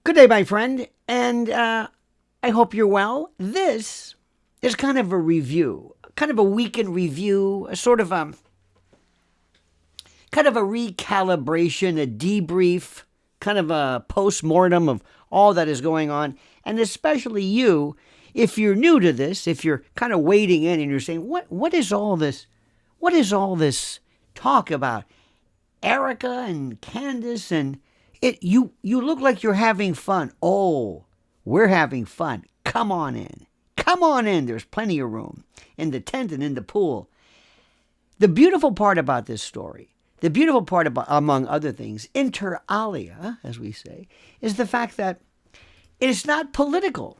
Good day, my friend, and I hope you're well. This is kind of a review, kind of a weekend review, a sort of kind of a recalibration, a debrief, kind of a post-mortem of all that is going on, and especially you, if you're new to this, if you're kind of wading in and you're saying, what is all this? What is all this talk about? Erika and Candace and you look like you're having fun. Oh, we're having fun. Come on in. Come on in. There's plenty of room in the tent and in the pool. The beautiful part about this story, the beautiful part about, among other things, inter alia, as we say, is the fact that it is not political.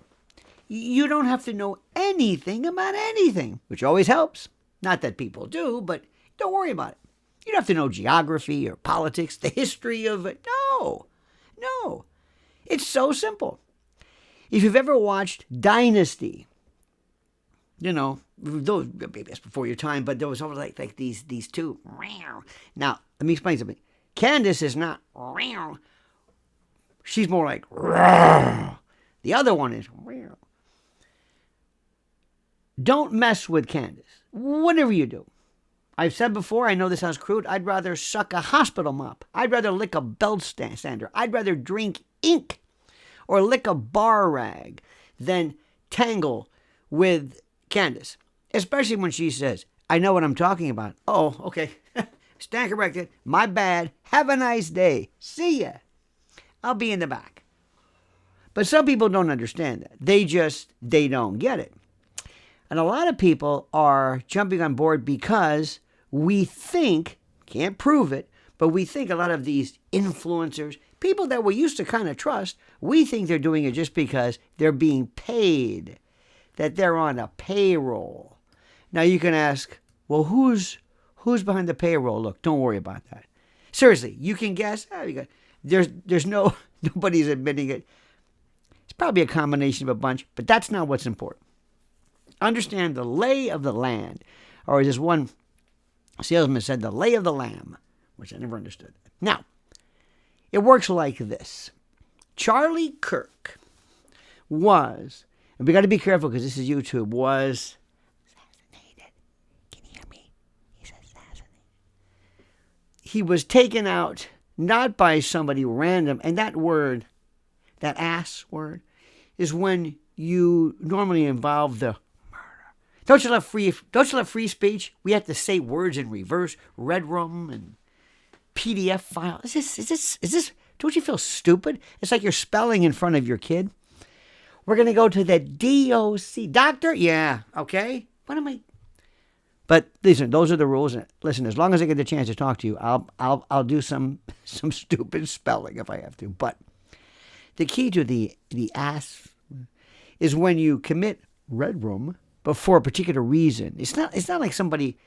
You don't have to know anything about anything, which always helps. Not that people do, but don't worry about it. You don't have to know geography or politics, the history of it. No. It's so simple. If you've ever watched Dynasty, those maybe that's before your time, but there was always like these two. Now, let me explain something. Candace is not. She's more like. The other one is. Don't mess with Candace. Whatever you do. I've said before, I know this sounds crude, I'd rather suck a hospital mop. I'd rather lick a belt sander. I'd rather drink ink or lick a bar rag than tangle with Candace. Especially when she says, I know what I'm talking about. Oh, okay. Stand corrected. My bad. Have a nice day. See ya. I'll be in the back. But some people don't understand that. They don't get it. And a lot of people are jumping on board because we think, can't prove it, but we think a lot of these influencers, people that we used to kind of trust, we think they're doing it just because they're being paid, that they're on a payroll. Now you can ask, well, who's behind the payroll? Look, don't worry about that. Seriously, you can guess. There's nobody's admitting it. It's probably a combination of a bunch, but that's not what's important. Understand the lay of the land. Or as this one salesman said, the lay of the lamb, which I never understood. Now, it works like this. Charlie Kirk was, and we got to be careful because this is YouTube, was assassinated. Can you hear me? He's assassinated. He was taken out not by somebody random, and that word, that ass word, is when you normally involve the Don't you love free speech? We have to say words in reverse, red room and PDF file. Is this? Don't you feel stupid? It's like you're spelling in front of your kid. We're gonna go to the DOC doctor. Yeah, okay. What am I? But listen, those are the rules. Listen, as long as I get the chance to talk to you, I'll do some stupid spelling if I have to. But the key to the ass is when you commit red room. But for a particular reason. It's not like somebody,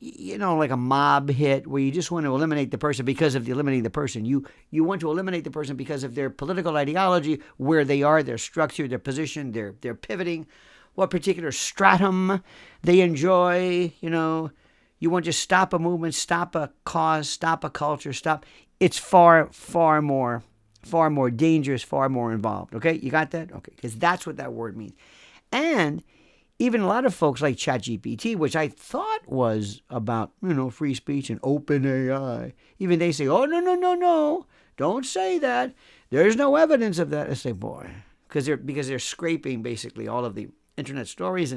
like a mob hit where you just want to eliminate the person because of eliminating the person. You want to eliminate the person because of their political ideology, where they are, their structure, their position, their pivoting, what particular stratum they enjoy. You want to stop a movement, stop a cause, stop a culture, stop. It's far more dangerous, far more involved. Okay, you got that? Okay, because that's what that word means. And even a lot of folks like ChatGPT, which I thought was about, free speech and open AI, even they say, oh, no, don't say that. There's no evidence of that. I say, boy, because they're scraping basically all of the internet stories.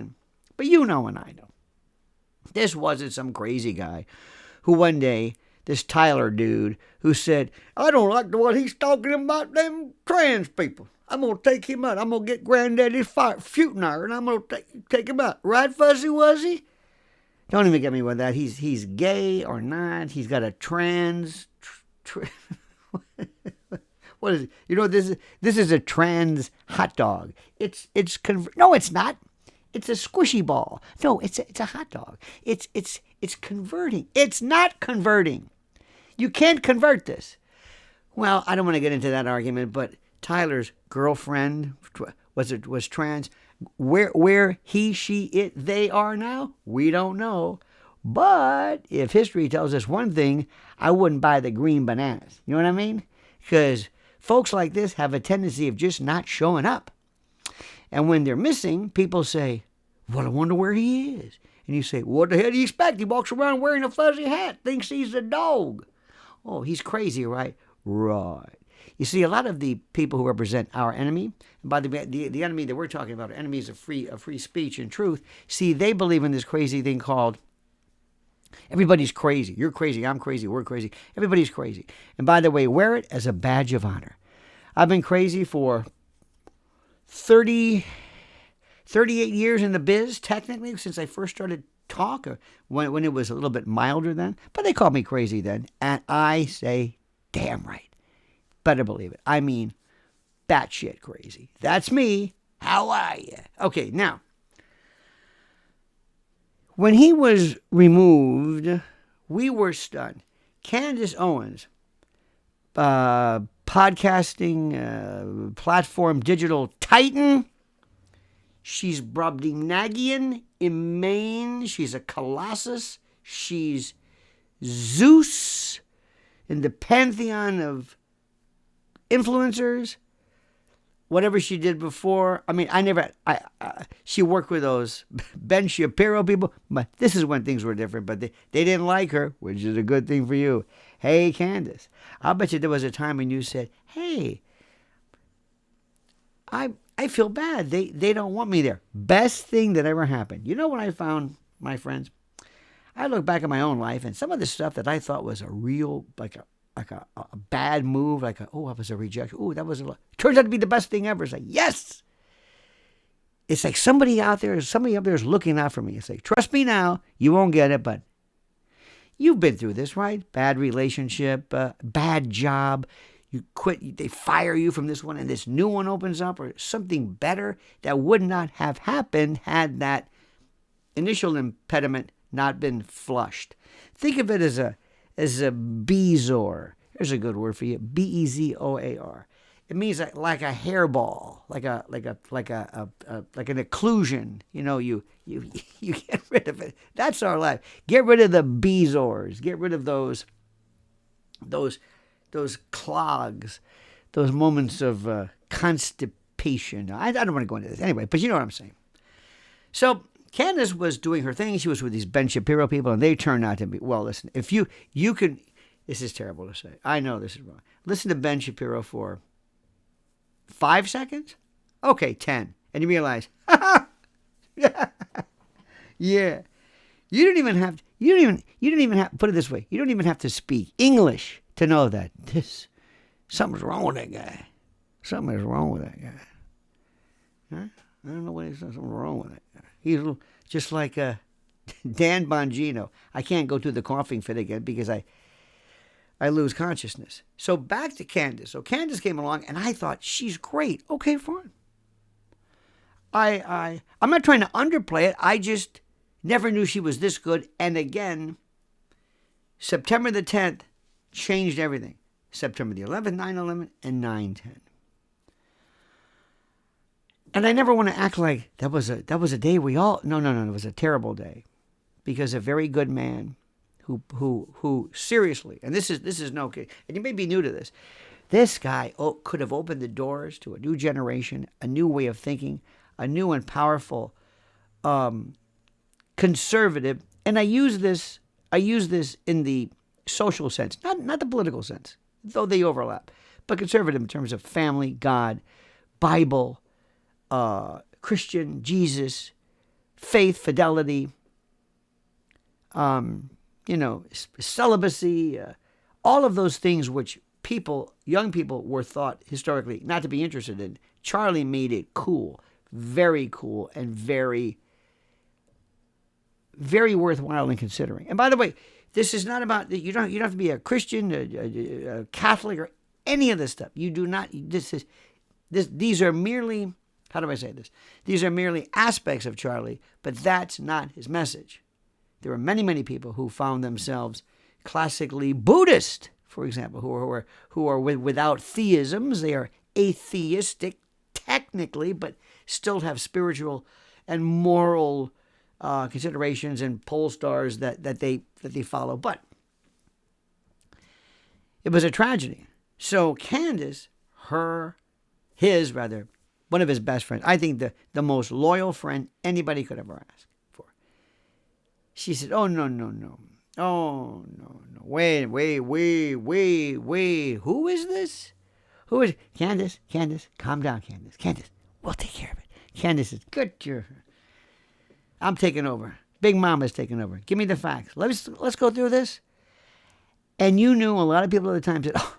But and I know. This wasn't some crazy guy who one day, this Tyler dude, who said, I don't like what he's talking about them trans people. I'm going to take him out. I'm going to get Granddaddy's Futenauer, and I'm going to take him out. Right, Fuzzy Wuzzy? Don't even get me with that. He's gay or not. He's got a trans... what is it? This is a trans hot dog. No, it's not. It's a squishy ball. No, it's a hot dog. It's converting. It's not converting. You can't convert this. Well, I don't want to get into that argument, but Tyler's girlfriend was trans. Where he, she, it, they are now, we don't know. But if history tells us one thing, I wouldn't buy the green bananas. You know what I mean? Because Folks like this have a tendency of just not showing up. And when they're missing, people say, well, I wonder where he is. And you say, what the hell do you expect? He walks around wearing a fuzzy hat, thinks he's a dog. Oh, he's crazy, right? Right. You see, a lot of the people who represent our enemy, and by the way, the enemy that we're talking about, enemies of free speech and truth, see, they believe in this crazy thing called everybody's crazy. You're crazy, I'm crazy, we're crazy. Everybody's crazy. And by the way, wear it as a badge of honor. I've been crazy for 38 years in the biz, technically, since I first started talk, or when it was a little bit milder then. But they called me crazy then. And I say, damn right. Better believe it. I mean, batshit crazy. That's me. How are you? Okay, now, when he was removed, we were stunned. Candace Owens, podcasting platform digital titan. She's Brobdingnagian in Maine. She's a colossus. She's Zeus in the pantheon of influencers. Whatever she did before. I mean, she worked with those Ben Shapiro people, but this is when things were different, but they didn't like her, which is a good thing for you. Hey, Candace, I'll bet you there was a time when you said, hey, I feel bad. They don't want me there. Best thing that ever happened. You know what I found, my friends? I look back at my own life, and some of the stuff that I thought was a real, like a bad move, I was a rejection. Oh, that was turns out to be the best thing ever. It's like, yes. It's like somebody up there is looking out for me. It's like, trust me now, you won't get it, but you've been through this, right? Bad relationship, bad job. You quit, they fire you from this one, and this new one opens up, or something better that would not have happened had that initial impediment not been flushed. Think of it as a Bezor. Here's a good word for you. Bezoar. It means like a hairball, like an occlusion. You know, you get rid of it. That's our life. Get rid of the Bezors. Get rid of those clogs, those moments of constipation. I don't want to go into this anyway, but you know what I'm saying. So Candace was doing her thing. She was with these Ben Shapiro people, and they turned out to be, well, listen, if you can, this is terrible to say. I know this is wrong. Listen to Ben Shapiro for 5 seconds? Okay, 10. And you realize, yeah. You don't even have, put it this way, you don't even have to speak English to know that something's wrong with that guy. Something is wrong with that guy. Huh? I don't know what he's something wrong with that guy. He's just like Dan Bongino. I can't go through the coughing fit again because I lose consciousness. So back to Candace. So Candace came along, and I thought, she's great. Okay, fine. I'm not trying to underplay it. I just never knew she was this good. And again, September the 10th changed everything. September the 11th, 9/11, and 9/10. And I never want to act like that was a day we all, no, it was a terrible day, because a very good man who seriously, and this is no case, and you may be new to this guy could have opened the doors to a new generation, a new way of thinking, a new and powerful conservative, and I use this in the social sense, not the political sense, though they overlap, but conservative in terms of family, God, Bible, Christian, Jesus, faith, fidelity, celibacy, all of those things which young people were thought historically not to be interested in. Charlie made it cool, very cool, and very, very worthwhile in considering. And by the way, this is not about, you don't have to be a Christian, a Catholic, or any of this stuff. You do not. These are merely. How do I say this? These are merely aspects of Charlie, but that's not his message. There are many, many people who found themselves classically Buddhist, for example, who are without theisms. They are atheistic technically, but still have spiritual and moral considerations and pole stars that they follow. But it was a tragedy. So Candace, one of his best friends. I think the most loyal friend anybody could ever ask for. She said, oh, no, no, no. Oh, no, no. Wait. Who is this? Who is it? Candace, calm down, Candace. Candace, we'll take care of it. Candace says, good. I'm taking over. Big Mama's taking over. Give me the facts. Let's go through this. And you knew a lot of people at the time said, oh,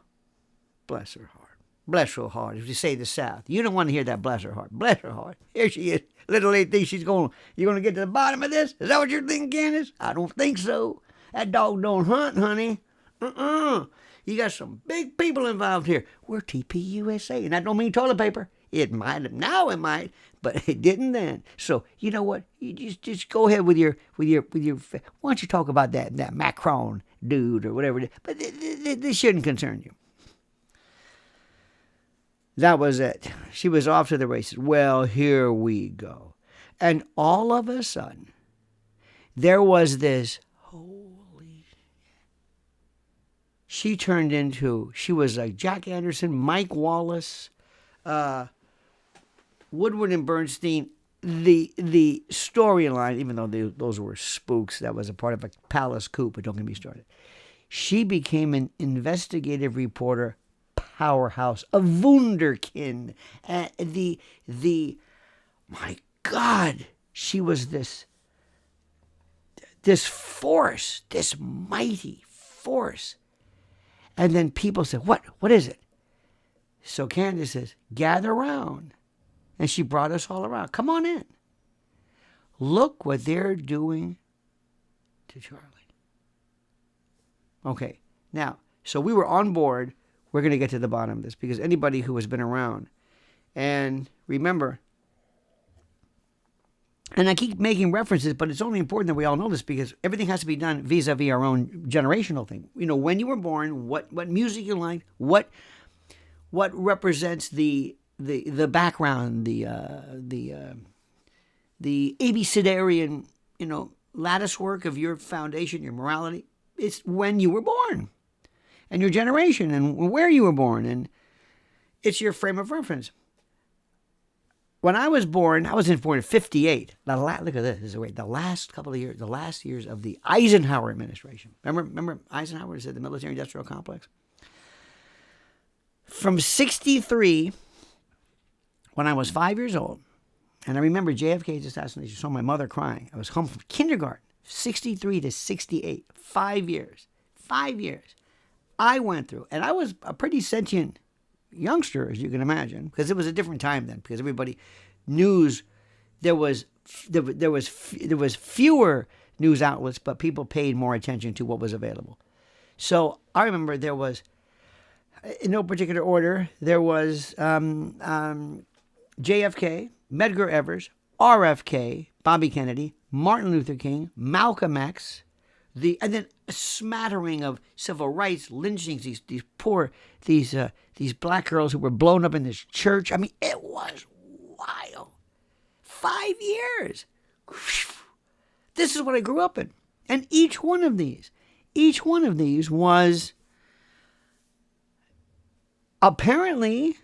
bless her heart. Bless her heart. If you say the South, you don't want to hear that bless her heart. Bless her heart. Here she is. Little lady thinks you're going to get to the bottom of this? Is that what you're thinking, Candace? I don't think so. That dog don't hunt, honey. You got some big people involved here. We're TPUSA. And that don't mean toilet paper. It might have. Now it might, but it didn't then. So you know what? You just go ahead with your. Why don't you talk about that Macron dude or whatever? But this shouldn't concern you. That was it. She was off to the races. Well, here we go. And all of a sudden, there was this, holy shit. She was like Jack Anderson, Mike Wallace, Woodward and Bernstein. The storyline, even though those were spooks, that was a part of a palace coup, but don't get me started. She became an investigative reporter powerhouse, a wunderkind. My God, she was this force, this mighty force. And then people said, what is it? So Candace says, gather around. And she brought us all around. Come on in. Look what they're doing to Charlie. Okay, now, so we were on board. We're going to get to the bottom of this because anybody who has been around, and remember, and I keep making references, but it's only important that we all know this because everything has to be done vis-a-vis our own generational thing. You know, when you were born, what music you liked, what represents the background, the abecedarian, lattice work of your foundation, your morality. It's when you were born. And your generation and where you were born, and it's your frame of reference. When I was born in 58. Look at this. The last couple of years, the last years of the Eisenhower administration. Remember Eisenhower said the military-industrial complex? From 63, when I was 5 years old, and I remember JFK's assassination, saw my mother crying. I was home from kindergarten, 63 to 68, 5 years. 5 years. I went through, and I was a pretty sentient youngster, as you can imagine, because it was a different time then, because everybody news, there was fewer news outlets, but people paid more attention to what was available. So I remember there was, in no particular order, there was JFK, Medgar Evers, RFK, Bobby Kennedy, Martin Luther King, Malcolm X, and then a smattering of civil rights lynchings. These black girls who were blown up in this church. I mean, it was wild. 5 years. This is what I grew up in, and each one of these was apparently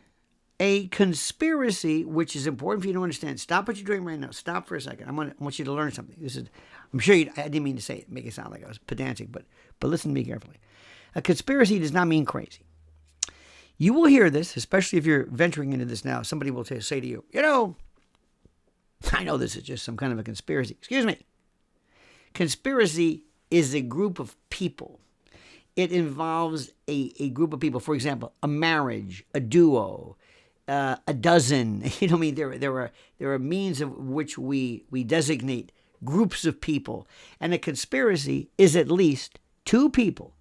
a conspiracy, which is important for you to understand. Stop what you're doing right now. Stop for a second. I want you to learn something. I'm sure I didn't mean to say it, make it sound like I was pedantic, but listen to me carefully. A conspiracy does not mean crazy. You will hear this, especially if you're venturing into this now. Somebody will say to you, I know this is just some kind of a conspiracy. Excuse me. Conspiracy is a group of people. It involves a group of people. For example, a marriage, a duo, a dozen. There are means of which we designate groups of people. And a conspiracy is at least two people.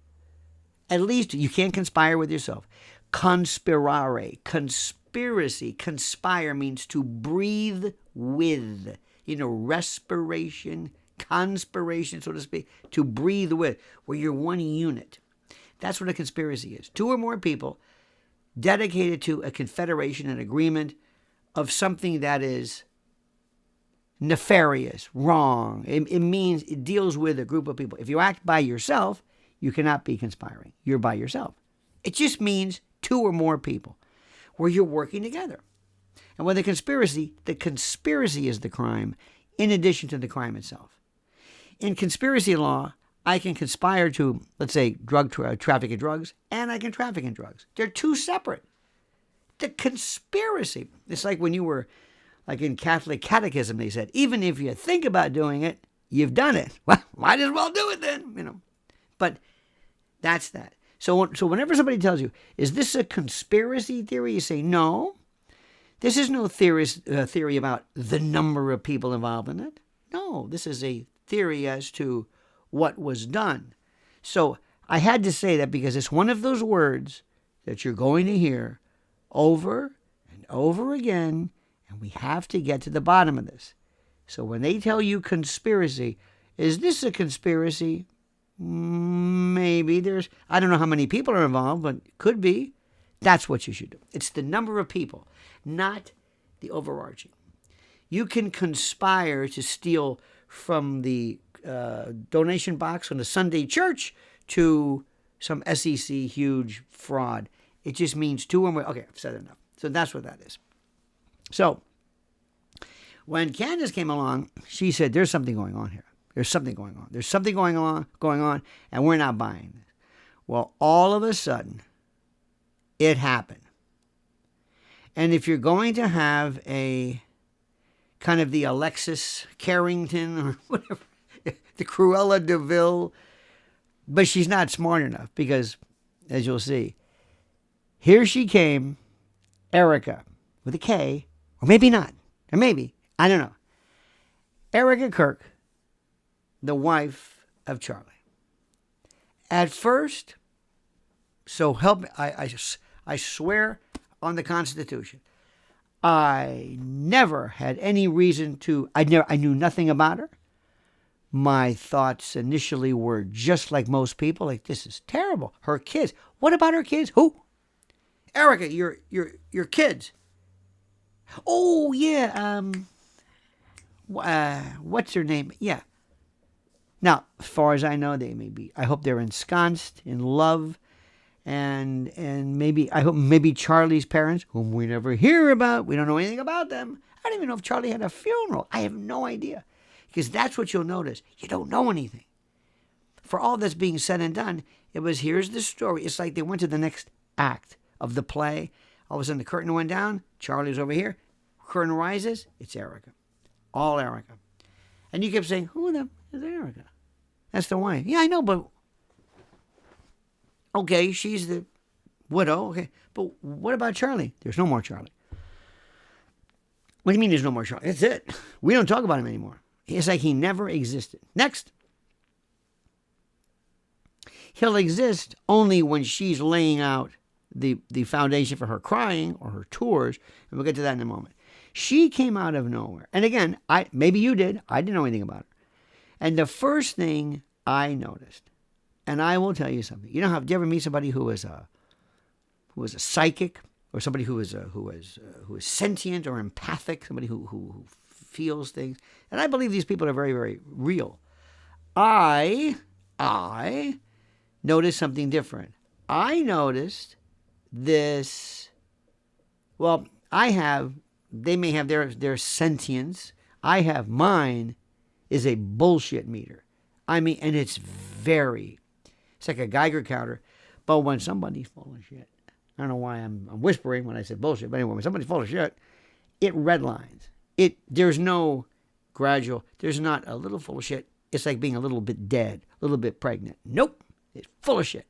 At least you can't conspire with yourself. Conspirare, conspiracy, conspire means to breathe with. Respiration, conspiration, so to speak, to breathe with, where you're one unit. That's what a conspiracy is. Two or more people dedicated to a confederation, an agreement of something that is nefarious, wrong. It deals with a group of people. If you act by yourself, you cannot be conspiring. You're by yourself. It just means two or more people. where you're working together. And with the conspiracy is the crime in addition to the crime itself. In conspiracy law, I can conspire to, let's say, traffic in drugs, and I can traffic in drugs. They're two separate. The conspiracy. It's like when you were, like in Catholic catechism, they said, even if you think about doing it, you've done it. Well, might as well do it then, But that's that. So whenever somebody tells you, is this a conspiracy theory? You say, no. This is no theory about the number of people involved in it. No, this is a theory as to what was done. So I had to say that because it's one of those words that you're going to hear over and over again, and we have to get to the bottom of this. So when they tell you conspiracy, is this a conspiracy? Maybe I don't know how many people are involved, but it could be. That's what you should do. It's the number of people, not the overarching. You can conspire to steal from the donation box on the Sunday church to some SEC huge fraud. It just means two or more. Okay, I've said enough. So that's what that is. So when Candace came along, she said, there's something going on here. There's something going on. There's something going on, and we're not buying this. Well, all of a sudden, it happened. And if you're going to have a kind of the Alexis Carrington or whatever, the Cruella de Vil, but she's not smart enough because, as you'll see, here she came, Erika, with a K, or maybe not, or maybe, I don't know. Erika Kirk, the wife of Charlie. At first, so help me, I swear on the Constitution, I never had any reason to, I knew nothing about her. My thoughts initially were just like most people, like, this is terrible. Her kids. What about her kids? Who? Erika, your kids. Oh, yeah, what's her name? Yeah. Now, as far as I know, they may be, I hope they're ensconced in love, and maybe, I hope maybe Charlie's parents, whom we never hear about, we don't know anything about them. I don't even know if Charlie had a funeral. I have no idea. Because that's what you'll notice. You don't know anything. For all that's being said and done, it was, here's the story. It's like they went to the next act of the play. All of a sudden, the curtain went down. Charlie's over here. Curtain rises. It's Erika. All Erika. And you kept saying, who the is Erika? That's the wife. Yeah, I know, but okay, she's the widow. Okay, but what about Charlie? There's no more Charlie. What do you mean there's no more Charlie? That's it. We don't talk about him anymore. It's like he never existed. Next. He'll exist only when she's laying out the foundation for her crying or her tours, and we'll get to that in a moment. She came out of nowhere. And again, maybe you did. I didn't know anything about her. And the first thing I noticed, and I will tell you something. You know how, do you ever meet somebody who is a psychic, or somebody who is sentient or empathic, somebody who feels things? And I believe these people are very, very real. I noticed something different. I noticed this, well, they may have their sentience. I have mine is a bullshit meter. I mean, and it's like a Geiger counter. But when somebody's full of shit, I don't know why I'm whispering when I said bullshit, but anyway, when somebody's full of shit, it redlines. There's no gradual, there's not a little full of shit. It's like being a little bit dead, a little bit pregnant. Nope, it's full of shit.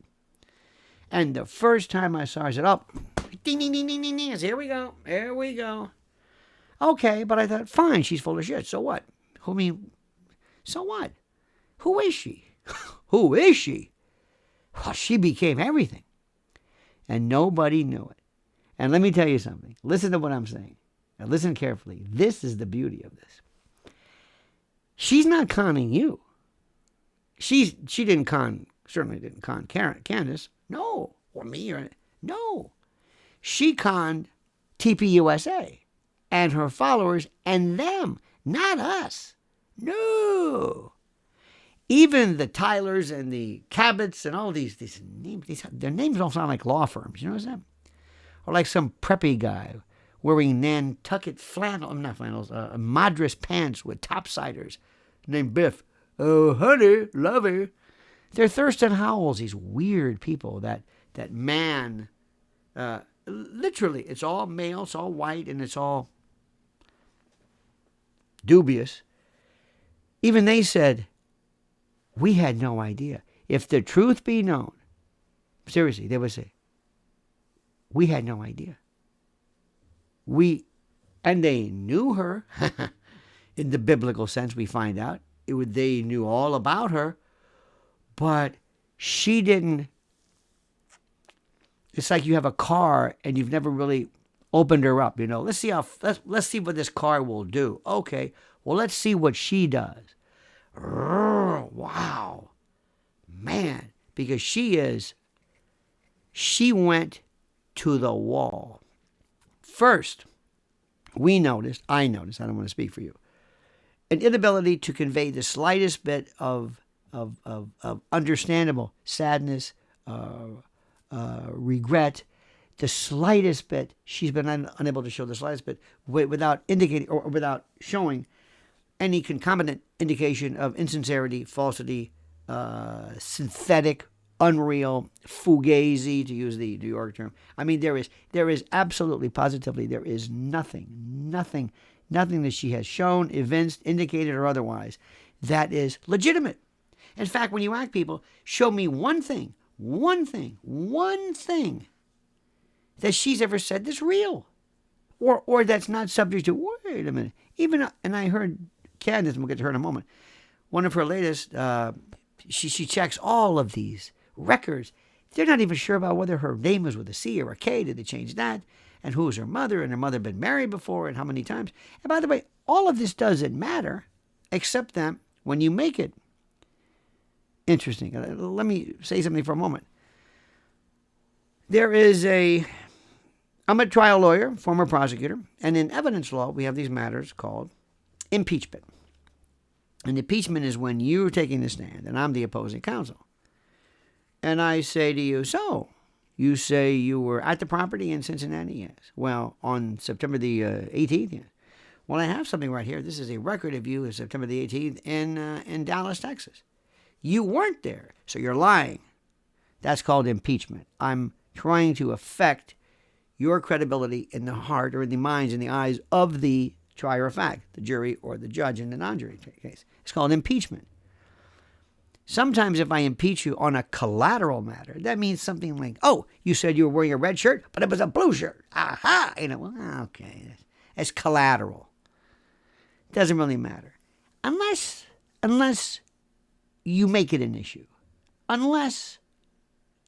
And the first time I saw her, I said, oh, ding, ding, ding, ding, ding, ding. I said, here we go. Okay, but I thought, fine, she's full of shit. So what? So what? Who is she? Who is she? Well, she became everything. And nobody knew it. And let me tell you something. Listen to what I'm saying. Now listen carefully. This is the beauty of this. She's not conning you. She certainly didn't con Candace. No. Or me. No. She conned TPUSA and her followers and them, not us. No. Even the Tylers and the Cabots and all these names, their names don't sound like law firms. You know what I'm saying? or like some preppy guy wearing Nantucket flannel, not flannels, Madras pants with topsiders named Biff. Oh, honey, love her. They're Thurston Howells, these weird people that man, literally, it's all male, it's all white, and it's all dubious. Even they said, we had no idea. If the truth be known, seriously, they would say, we had no idea. And they knew her. In the biblical sense, we find out. They knew all about her, but she didn't. It's like you have a car and you've never really opened her up. Let's see what this car will do. Okay, well, let's see what she does. Wow, man, because she went to the wall. First, I noticed, I don't want to speak for you, an inability to convey the slightest bit of understandable sadness, regret, the slightest bit. She's been unable to show the slightest bit without indicating or without showing any concomitant indication of insincerity, falsity, synthetic, unreal, fugazi, to use the New York term. I mean, there is absolutely, positively, there is nothing that she has shown, evinced, indicated, or otherwise that is legitimate. In fact, when you ask people, show me one thing that she's ever said that's real, or that's not subject to, wait a minute, and I heard Candace, and we'll get to her in a moment, one of her latest, she checks all of these records. They're not even sure about whether her name is with a C or a K. Did they change that? And who's her mother? And her mother been married before? And how many times? And by the way, all of this doesn't matter, except that when you make it interesting. Let me say something for a moment. I'm a trial lawyer, former prosecutor, and in evidence law, we have these matters called impeachment. And impeachment is when you're taking the stand, and I'm the opposing counsel. And I say to you, so, you say you were at the property in Cincinnati? Yes. Well, on September the 18th? Yes. Well, I have something right here. This is a record of you on September the 18th in Dallas, Texas. You weren't there, so you're lying. That's called impeachment. I'm trying to affect your credibility in the heart or in the minds, in the eyes of the trier of fact, the jury or the judge in the non-jury case. It's called impeachment. Sometimes if I impeach you on a collateral matter, that means something like, oh, you said you were wearing a red shirt, but it was a blue shirt. Aha! Okay. It's collateral. Doesn't really matter. Unless you make it an issue. Unless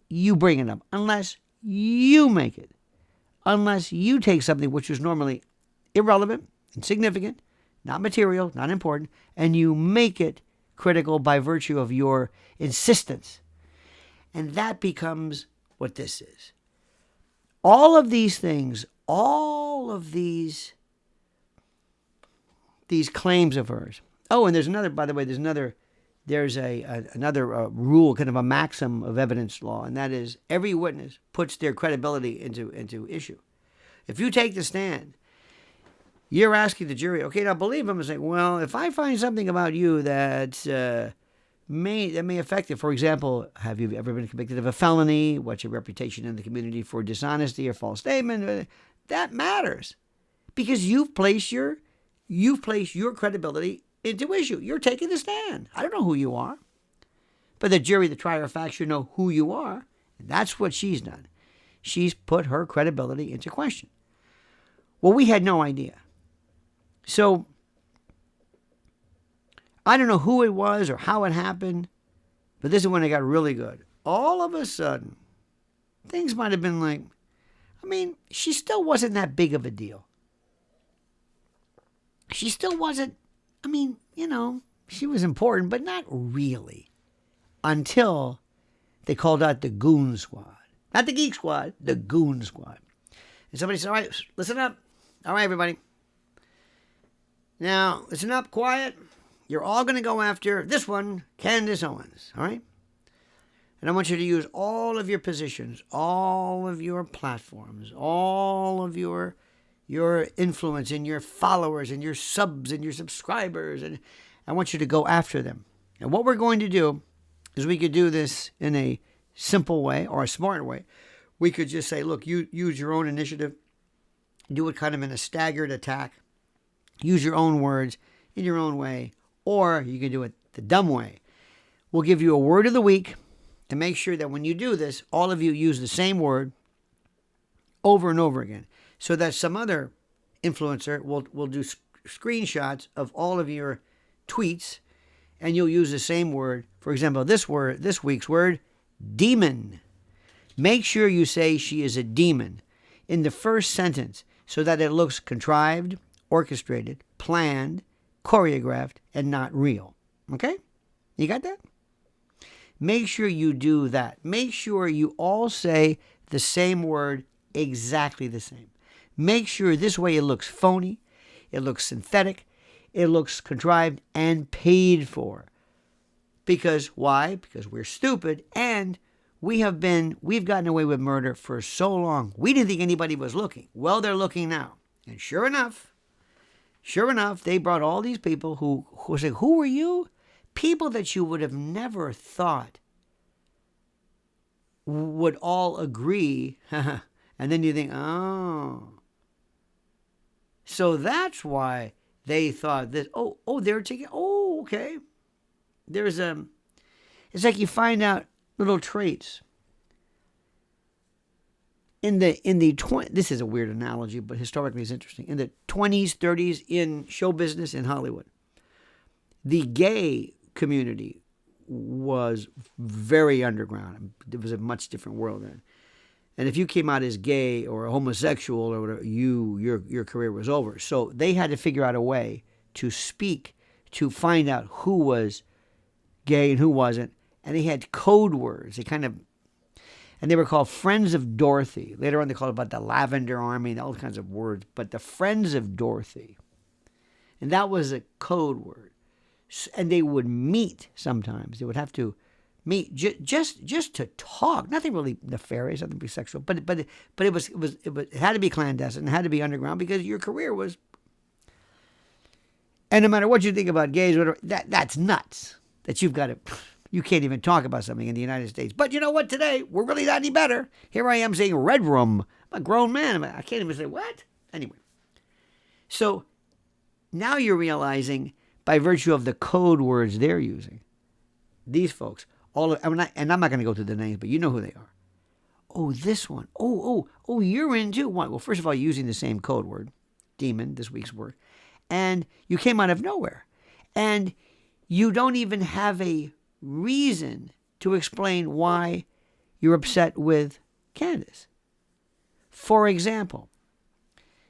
you bring it up. Unless you make it. Unless you take something which is normally irrelevant, insignificant, not material, not important, and you make it critical by virtue of your insistence. And that becomes what this is. All of these things, all of these claims of hers. Oh, and there's another, by the way, another rule, kind of a maxim of evidence law, and that is every witness puts their credibility into issue. If you take the stand, you're asking the jury, okay, now believe him, and say, well, if I find something about you that may affect it, for example, have you ever been convicted of a felony? What's your reputation in the community for dishonesty or false statement? That matters because you've placed your credibility into issue. You're taking the stand. I don't know who you are, but the jury, the trier of fact, should know who you are. And that's what she's done. She's put her credibility into question. Well, we had no idea. So, I don't know who it was or how it happened, but this is when it got really good. All of a sudden, things might have been like, she still wasn't that big of a deal. She still wasn't, she was important, but not really. Until they called out the Goon Squad. Not the Geek Squad, the Goon Squad. And somebody said, all right, listen up. All right, everybody. Now, listen up, quiet. You're all going to go after this one, Candace Owens, all right? And I want you to use all of your positions, all of your platforms, all of your influence and your followers and your subs and your subscribers. And I want you to go after them. And what we're going to do is we could do this in a simple way or a smart way. We could just say, look, you use your own initiative. Do it kind of in a staggered attack. Use your own words in your own way. Or you can do it the dumb way. We'll give you a word of the week. And make sure that when you do this, all of you use the same word over and over again, so that some other influencer will do screenshots of all of your tweets, and you'll use the same word. For example, this week's word, demon. Make sure you say she is a demon in the first sentence, so that it looks contrived, orchestrated, planned, choreographed, and not real. Okay? You got that? Make sure you do that. Make sure you all say the same word exactly the same. Make sure this way it looks phony, it looks synthetic, it looks contrived and paid for. Because why? Because we're stupid and we've gotten away with murder for so long. We didn't think anybody was looking. Well, they're looking now. And sure enough, they brought all these people who said, who were you? People that you would have never thought would all agree. And then you think, oh. So that's why they thought that, they're together. Oh, okay. It's like you find out little traits. This is a weird analogy, but historically it's interesting. In the 20s, 30s, in show business in Hollywood, the gay community was very underground. It was a much different world then. And if you came out as gay or a homosexual or whatever, your career was over. So they had to figure out a way to speak, to find out who was gay and who wasn't. And they had code words. And they were called Friends of Dorothy. Later on they called it about the Lavender Army and all kinds of words. But the Friends of Dorothy. And that was a code word. And they would meet sometimes. They would have to meet just to talk. Nothing really nefarious, nothing sexual. But it had to be clandestine. It had to be underground because your career was. And no matter what you think about gays, whatever, that's nuts. That you can't even talk about something in the United States. But you know what? Today we're really not any better. Here I am saying red room. I'm a grown man. I can't even say what. Anyway, so now you're realizing, by virtue of the code words they're using, these folks, and I'm not going to go through the names, but you know who they are. Oh, this one. Oh, you're into what? Well, first of all, using the same code word, demon, this week's word, and you came out of nowhere, and you don't even have a reason to explain why you're upset with Candace. For example,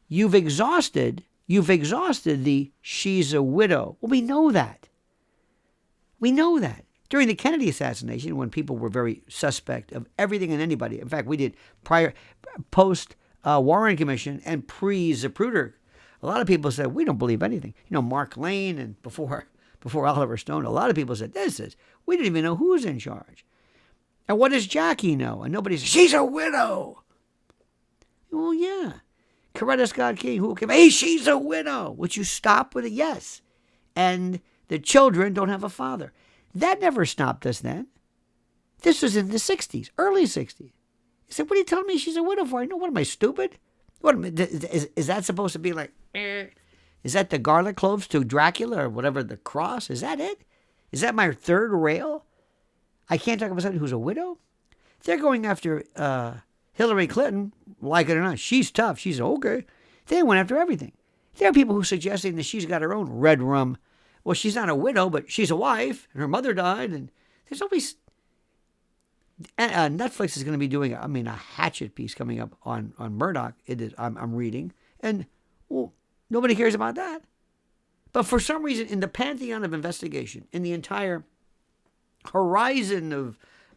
you've exhausted the she's a widow. Well, we know that. During the Kennedy assassination, when people were very suspect of everything and anybody, in fact, we did post Warren Commission and pre-Zapruder, a lot of people said, we don't believe anything. Mark Lane and before Oliver Stone, a lot of people said, we didn't even know who's in charge. And what does Jackie know? And nobody said, she's a widow. Well, yeah. Coretta Scott King, who came, hey, she's a widow. Would you stop with it? Yes. And the children don't have a father. That never stopped us then. This was in the 60s, early 60s. He said, what are you telling me she's a widow for? What am I, stupid? Is that supposed to be like, is that the garlic cloves to Dracula or whatever, the cross? Is that it? Is that my third rail? I can't talk about somebody who's a widow? They're going after Hillary Clinton, like it or not. She's tough. She's okay. They went after everything. There are people who are suggesting that she's got her own red rum. Well, she's not a widow, but she's a wife, and her mother died, and there's always... Netflix is going to be doing, a hatchet piece coming up on Murdoch. It is. I'm reading, and nobody cares about that. But for some reason, in the pantheon of investigation, in the entire horizon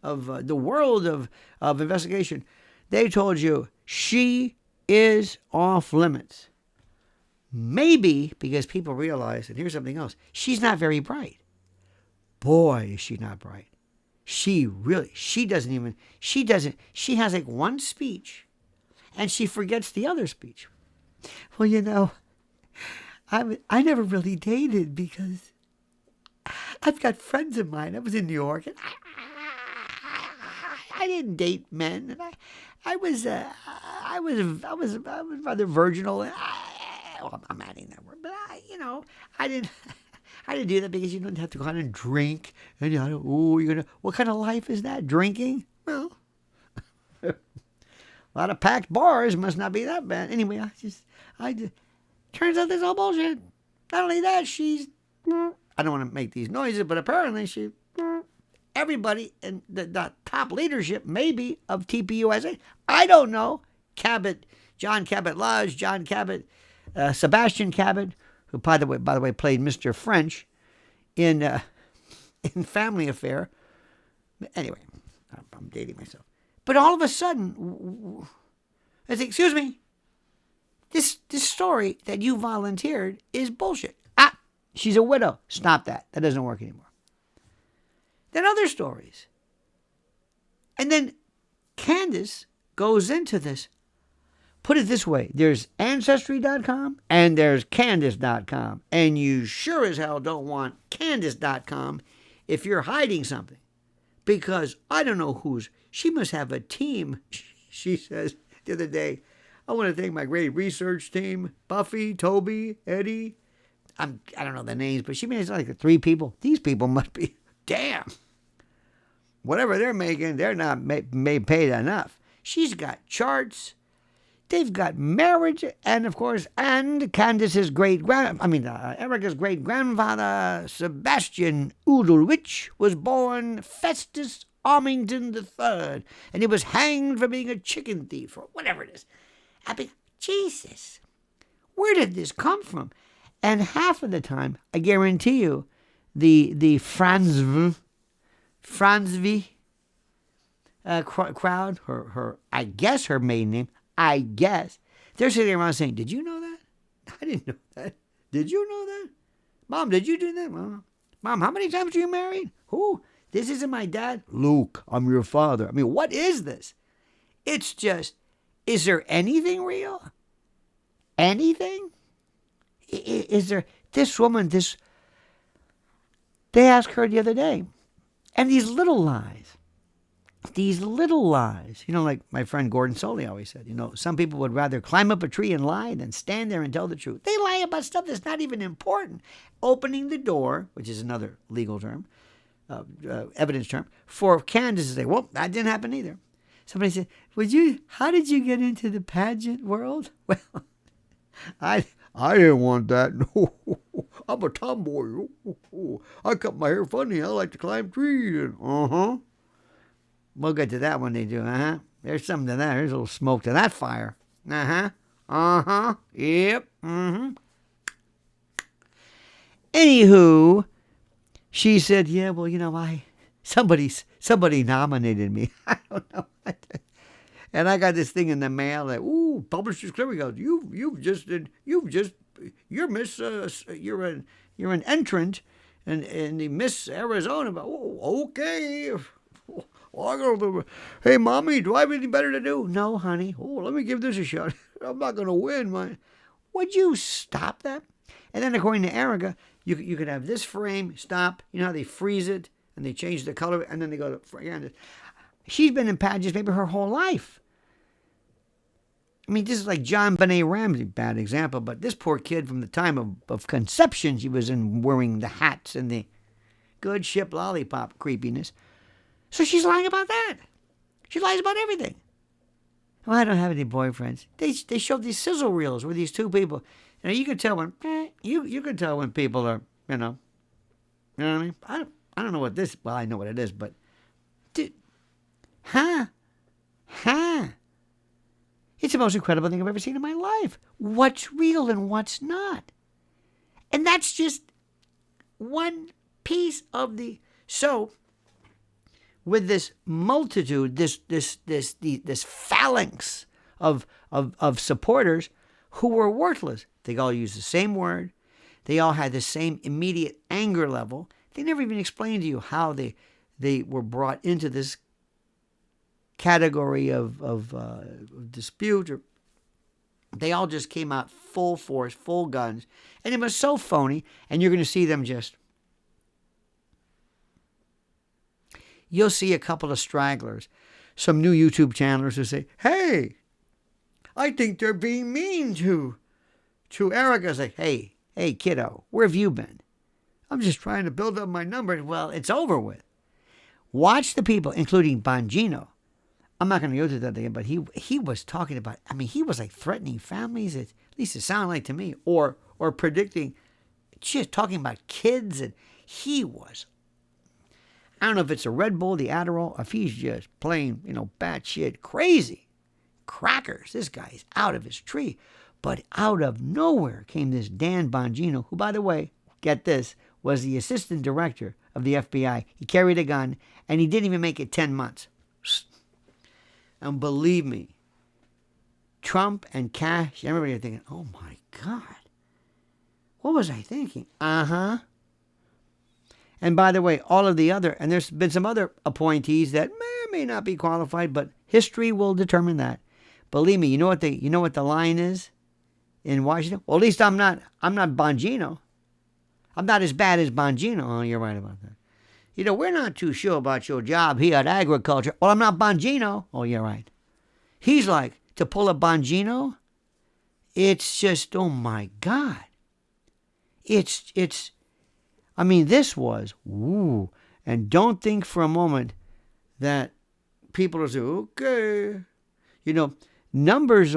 of the world of investigation, they told you she is off limits. Maybe because people realize, and here's something else, she's not very bright. Boy, is she not bright. she has like one speech and she forgets the other speech. Well, I never really dated because I've got friends of mine. I was in New York and I didn't date men, and I was rather virginal. I'm adding that word, but I didn't. I didn't do that because you don't have to go out and drink. And what kind of life is that? Drinking? Well, a lot of packed bars must not be that bad. Anyway, turns out this all bullshit. Not only that, I don't want to make these noises, but apparently everybody in the top leadership, maybe, of TPUSA, I don't know, John Cabot-Lodge, John Cabot, Sebastian Cabot, who, by the way, played Mr. French in Family Affair. Anyway, I'm dating myself. But all of a sudden, I say, excuse me, this story that you volunteered is bullshit. She's a widow. Stop that. That doesn't work anymore. Then other stories. And then Candace goes into this. Put it this way. There's Ancestry.com and there's Candace.com. And you sure as hell don't want Candace.com if you're hiding something. Because I don't know she must have a team. She says the other day, I want to thank my great research team, Buffy, Toby, Eddie. I don't know the names, but she made like 3 people. These people must be, damn. Whatever they're making, they're not paid enough. She's got charts. They've got marriage, and of course, Candace's Erika's great-grandfather, Sebastian Udalwich, was born Festus Armington III, and he was hanged for being a chicken thief, or whatever it is. Jesus, where did this come from? And half of the time, I guarantee you, the Frantzve crowd, I guess her maiden name, they're sitting around saying, did you know that? I didn't know that. Did you know that? Mom, did you do that? Mom, how many times were you married? Who? This isn't my dad? Luke, I'm your father. What is this? It's just, is there anything real? Anything? Is there this woman, they asked her the other day, and these little lies, like my friend Gordon Soley always said, some people would rather climb up a tree and lie than stand there and tell the truth. They lie about stuff that's not even important. Opening the door, which is another legal term, evidence term, for Candace to say, well, that didn't happen either. Somebody said, how did you get into the pageant world? Well, I didn't want that. No, I'm a tomboy. I cut my hair funny. I like to climb trees. We'll get to that when they do. There's something to that. There's a little smoke to that fire. Yep. Anywho, she said, yeah, well, somebody nominated me. I don't know. And I got this thing in the mail that, Publishers Clearinghouse, you're an entrant in the Miss Arizona. Okay. Hey, Mommy, do I have anything better to do? No, honey. Let me give this a shot. I'm not going to win. Would you stop that? And then according to Erika, you could have this frame, stop. You know how they freeze it and they change the color and then they go to, she's been in pageants maybe her whole life. This is like John Benet Ramsey, bad example, but this poor kid from the time of conception, she was in wearing the hats and the good ship lollipop creepiness. So she's lying about that. She lies about everything. Well, I don't have any boyfriends. They showed these sizzle reels with these 2 people. You can tell when you can tell when people are, you know what I mean? I don't know what this. Well, I know what it is, but it's the most incredible thing I've ever seen in my life. What's real and what's not. And that's just one piece of the... So, with this multitude, this phalanx of supporters who were worthless. They all used the same word. They all had the same immediate anger level. They never even explained to you how the they were brought into this category of dispute, or they all just came out full force, full guns, and it was so phony. And you're going to see them you'll see a couple of stragglers, some new YouTube channelers who say, "Hey, I think they're being mean to Erika." Say, hey, kiddo, where have you been? I'm just trying to build up my numbers. Well, it's over with. Watch the people, including Bongino. I'm not going to go through that again, but he was talking about, he was like threatening families, at least it sounded like to me, or predicting, just talking about kids, and he was, I don't know if it's a Red Bull, the Adderall, if he's just plain, batshit crazy. Crackers. This guy's out of his tree. But out of nowhere came this Dan Bongino, who, by the way, get this, was the assistant director of the FBI. He carried a gun, and he didn't even make it 10 months. And believe me, Trump and Cash, everybody are thinking, oh my God, what was I thinking? And by the way, all of the other, and there's been some other appointees that may or may not be qualified, but history will determine that. Believe me, you know what the line is in Washington? Well, at least I'm not Bongino. I'm not as bad as Bongino. Oh, you're right about that. We're not too sure about your job here at agriculture. Well, I'm not Bongino. Oh, you're right. He's like, to pull a Bongino, it's just, oh my God. This was, woo. And don't think for a moment that people will say, okay. Numbers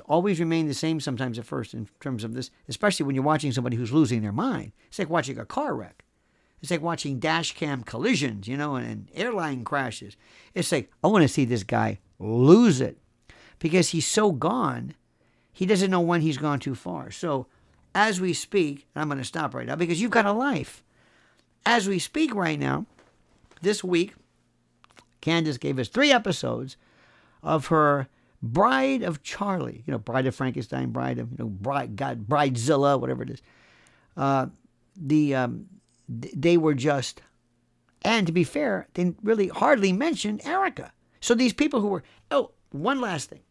always remain the same sometimes at first in terms of this, especially when you're watching somebody who's losing their mind. It's like watching a car wreck. It's like watching dash cam collisions, and airline crashes. It's like, I want to see this guy lose it because he's so gone, he doesn't know when he's gone too far. So as we speak, and I'm going to stop right now because you've got a life. As we speak right now, this week, Candace gave us 3 episodes of her Bride of Charlie, Bride of Frankenstein, Bride of, Bridezilla, whatever it is. They were just, and to be fair, they really hardly mentioned Erika. So these people who were, one last thing,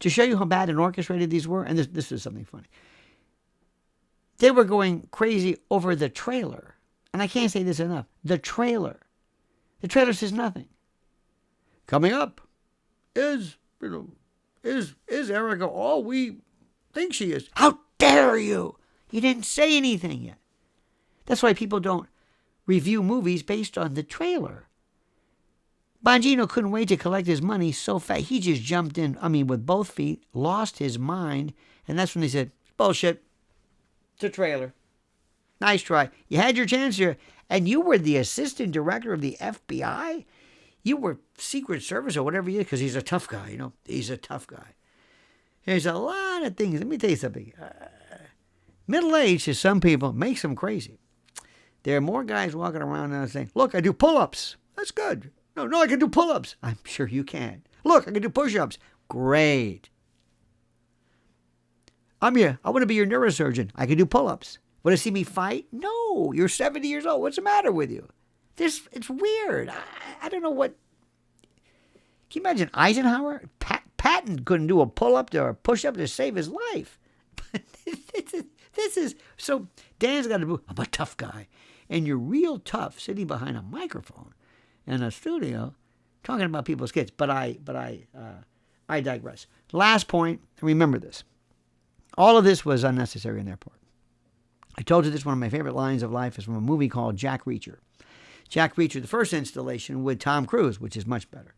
to show you how bad and orchestrated these were, and this is something funny. They were going crazy over the trailer, and I can't say this enough. The trailer says nothing. Coming up is Erika all we think she is? How dare you? You didn't say anything yet. That's why people don't review movies based on the trailer. Bongino couldn't wait to collect his money so fast. He just jumped in, with both feet, lost his mind, and that's when they said, bullshit. It's a trailer. Nice try. You had your chance here, and you were the assistant director of the FBI? You were Secret Service or whatever you did, because he's a tough guy, He's a tough guy. There's a lot of things. Let me tell you something. Middle age to some people makes them crazy. There are more guys walking around now saying, look, I do pull-ups. That's good. No, I can do pull-ups. I'm sure you can. Look, I can do push-ups. Great. I want to be your neurosurgeon. I can do pull-ups. Want to see me fight? No, you're 70 years old. What's the matter with you? It's weird. I don't know what. Can you imagine Eisenhower? Patton couldn't do a pull-up or a push-up to save his life. This is, so Dan's got to do, I'm a tough guy. And you're real tough sitting behind a microphone in a studio talking about people's kids. But I digress. Last point, remember this. All of this was unnecessary on their part. I told you this, one of my favorite lines of life is from a movie called Jack Reacher. Jack Reacher, the first installation with Tom Cruise, which is much better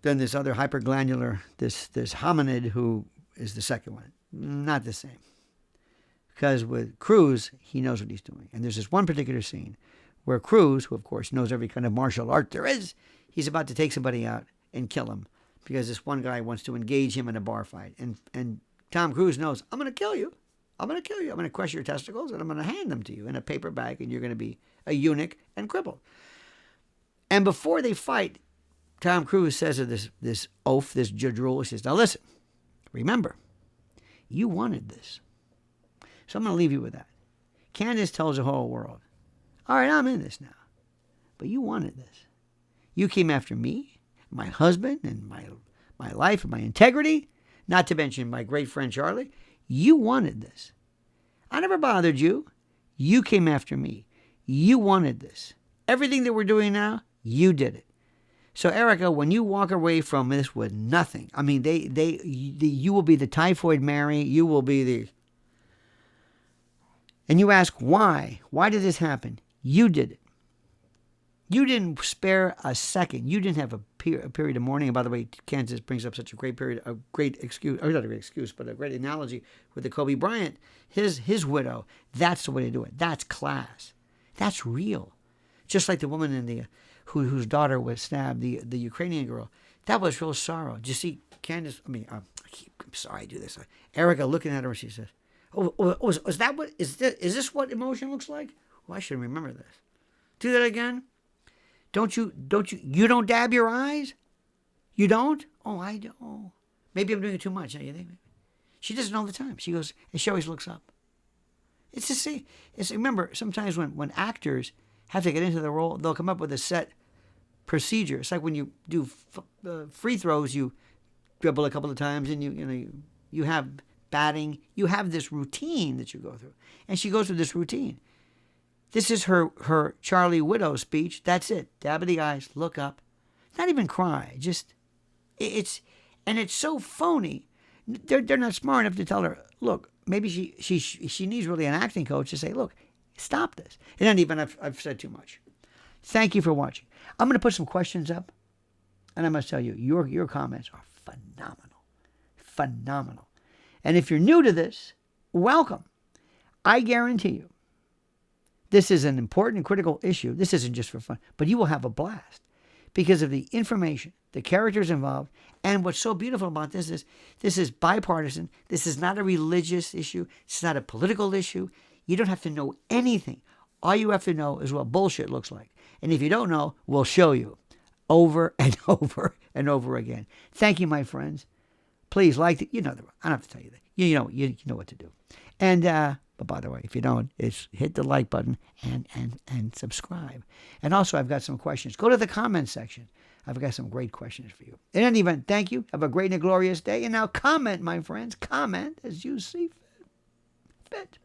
than this other hyperglandular, this hominid who is the second one. Not the same. Because with Cruise, he knows what he's doing. And there's this one particular scene where Cruise, who of course knows every kind of martial art there is, he's about to take somebody out and kill him because this one guy wants to engage him in a bar fight. And Tom Cruise knows, I'm going to kill you. I'm going to kill you. I'm going to crush your testicles and I'm going to hand them to you in a paper bag and you're going to be a eunuch and crippled. And before they fight, Tom Cruise says to this oaf, this jadrul, he says, now listen, remember, you wanted this. So I'm going to leave you with that. Candace tells the whole world, all right, I'm in this now. But you wanted this. You came after me, my husband, and my life and my integrity, not to mention my great friend Charlie. You wanted this. I never bothered you. You came after me. You wanted this. Everything that we're doing now, you did it. So, Erika, when you walk away from this with nothing, I mean, you will be the typhoid Mary. You will be the... And you ask, why? Why did this happen? You did it. You didn't spare a second. You didn't have a period of mourning. And by the way, Candace brings up such a great period, a great excuse, or not a great excuse, but a great analogy with the Kobe Bryant, his widow. That's the way to do it. That's class. That's real. Just like the woman in the whose daughter was stabbed, the Ukrainian girl. That was real sorrow. Did you see Candace? I'm sorry I do this. Erika looking at her, she says, is that what is this what emotion looks like? Well, I should remember this. Do that again. Don't you don't dab your eyes? You don't? Oh, I don't. Maybe I'm doing it too much. You think? She does it all the time. She goes, and she always looks up. It's the same. Remember, sometimes when actors have to get into the role, they'll come up with a set procedure. It's like when you do free throws, you dribble a couple of times, and you have batting. You have this routine that you go through, and she goes through this routine. This is her Charlie widow speech. That's it. Dab of the eyes, look up. Not even cry. Just, it's so phony. They're not smart enough to tell her, look, maybe she needs really an acting coach to say, look, stop this. And then even I've said too much. Thank you for watching. I'm going to put some questions up, and I must tell you, your comments are phenomenal. Phenomenal. And if you're new to this, welcome. I guarantee you, this is an important, critical issue. This isn't just for fun, but you will have a blast because of the information, the characters involved, and what's so beautiful about this is bipartisan. This is not a religious issue. It's not a political issue. You don't have to know anything. All you have to know is what bullshit looks like. And if you don't know, we'll show you over and over and over again. Thank you, my friends. Please like I don't have to tell you that. You know what to do. And but by the way, if you don't, it's hit the like button and subscribe. And also, I've got some questions. Go to the comments section. I've got some great questions for you. In any event, thank you. Have a great and glorious day. And now comment, my friends. Comment as you see fit.